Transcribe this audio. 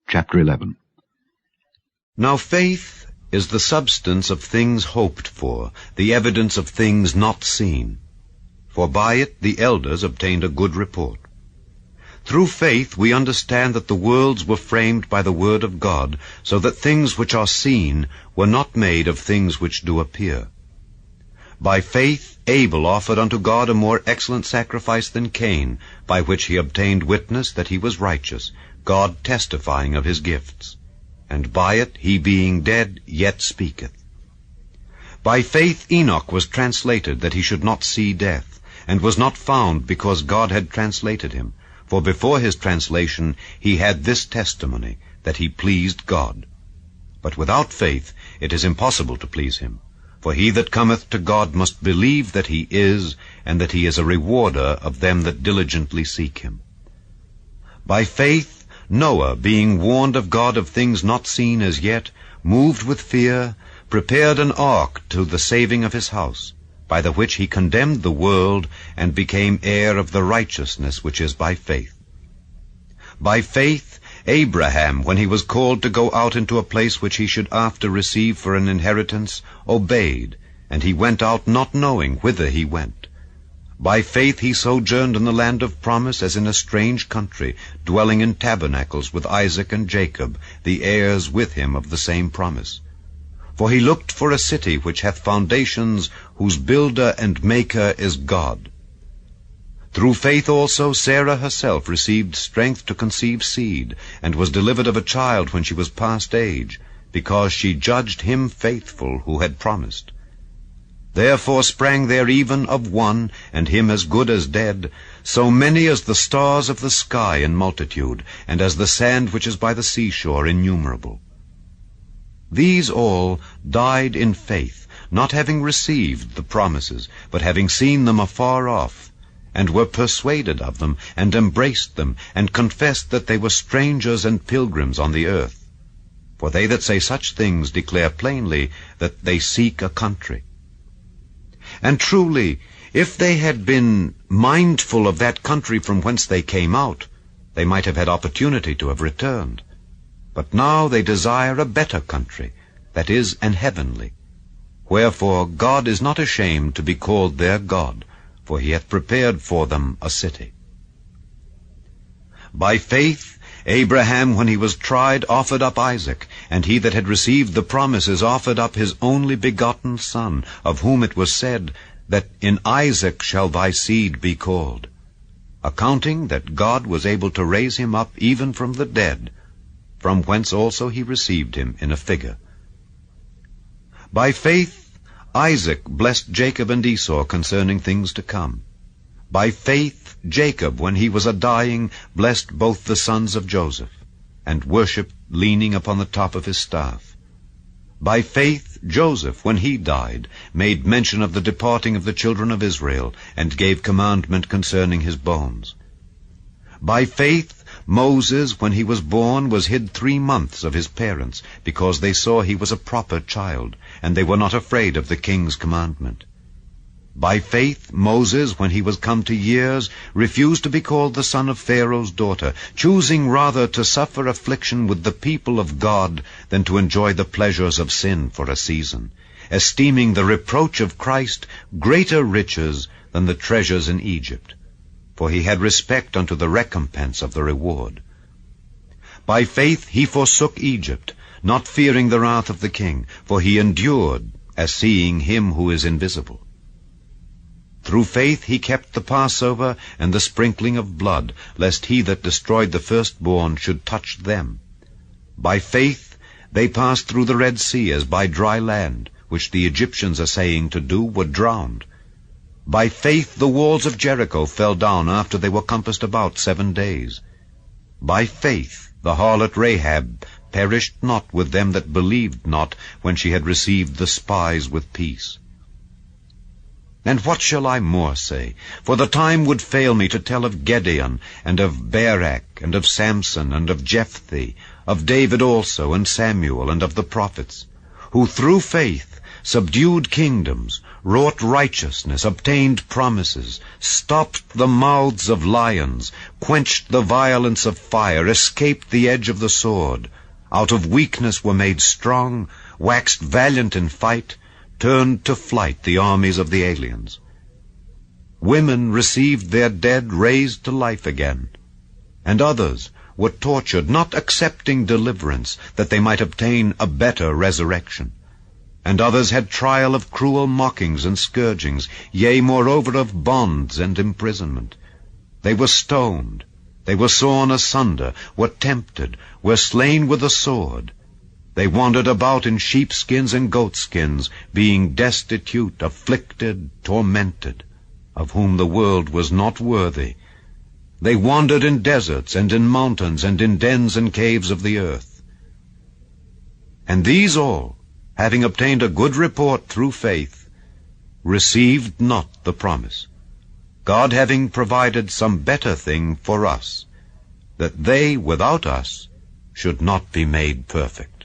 Chapter 11. Now faith is the substance of things hoped for, the evidence of things not seen. For by it the elders obtained a good report. Through faith we understand that the worlds were framed by the word of God, so that things which are seen were not made of things which do appear. By faith Abel offered unto God a more excellent sacrifice than Cain, by which he obtained witness that he was righteous, God testifying of his gifts. And by it he being dead yet speaketh. By faith Enoch was translated that he should not see death, and was not found because God had translated him. For before his translation he had this testimony, that he pleased God. But without faith it is impossible to please him. For he that cometh to God must believe that he is, and that he is a rewarder of them that diligently seek him. By faith Noah, being warned of God of things not seen as yet, moved with fear, prepared an ark to the saving of his house, by the which he condemned the world, and became heir of the righteousness which is by faith. By faith Abraham, when he was called to go out into a place which he should after receive for an inheritance, obeyed, and he went out not knowing whither he went. By faith he sojourned in the land of promise as in a strange country, dwelling in tabernacles with Isaac and Jacob, the heirs with him of the same promise. For he looked for a city which hath foundations, whose builder and maker is God. Through faith also Sarah herself received strength to conceive seed, and was delivered of a child when she was past age, because she judged him faithful who had promised. Therefore sprang there even of one, and him as good as dead, so many as the stars of the sky in multitude, and as the sand which is by the seashore innumerable. These all died in faith, not having received the promises, but having seen them afar off, and were persuaded of them, and embraced them, and confessed that they were strangers and pilgrims on the earth. For they that say such things declare plainly that they seek a country. And truly, if they had been mindful of that country from whence they came out, they might have had opportunity to have returned. But now they desire a better country, that is, an heavenly. Wherefore God is not ashamed to be called their God, for he hath prepared for them a city. By faith Abraham, when he was tried, offered up Isaac, and he that had received the promises offered up his only begotten son, of whom it was said, that in Isaac shall thy seed be called, accounting that God was able to raise him up even from the dead, from whence also he received him in a figure. By faith Isaac blessed Jacob and Esau concerning things to come. By faith Jacob, when he was a-dying, blessed both the sons of Joseph, and worshipped leaning upon the top of his staff. By faith Joseph, when he died, made mention of the departing of the children of Israel, and gave commandment concerning his bones. By faith Moses, when he was born, was hid 3 months of his parents, because they saw he was a proper child, and they were not afraid of the king's commandment. By faith Moses, when he was come to years, refused to be called the son of Pharaoh's daughter, choosing rather to suffer affliction with the people of God than to enjoy the pleasures of sin for a season, esteeming the reproach of Christ greater riches than the treasures in Egypt, for he had respect unto the recompense of the reward. By faith he forsook Egypt, not fearing the wrath of the king, for he endured as seeing him who is invisible. Through faith he kept the Passover and the sprinkling of blood, lest he that destroyed the firstborn should touch them. By faith they passed through the Red Sea as by dry land, which the Egyptians assaying to do were drowned. By faith the walls of Jericho fell down after they were compassed about 7 days. By faith the harlot Rahab perished not with them that believed not, when she had received the spies with peace. And what shall I more say? For the time would fail me to tell of Gedeon, and of Barak, and of Samson, and of Jephthah, of David also, and Samuel, and of the prophets, who through faith subdued kingdoms, wrought righteousness, obtained promises, stopped the mouths of lions, quenched the violence of fire, escaped the edge of the sword, out of weakness were made strong, waxed valiant in fight, turned to flight the armies of the aliens. Women received their dead raised to life again, and others were tortured, not accepting deliverance, that they might obtain a better resurrection. And others had trial of cruel mockings and scourgings, yea, moreover, of bonds and imprisonment. They were stoned, they were sawn asunder, were tempted, were slain with the sword. They wandered about in sheepskins and goatskins, being destitute, afflicted, tormented, of whom the world was not worthy. They wandered in deserts and in mountains and in dens and caves of the earth. And these all, having obtained a good report through faith, received not the promise, God having provided some better thing for us, that they without us should not be made perfect.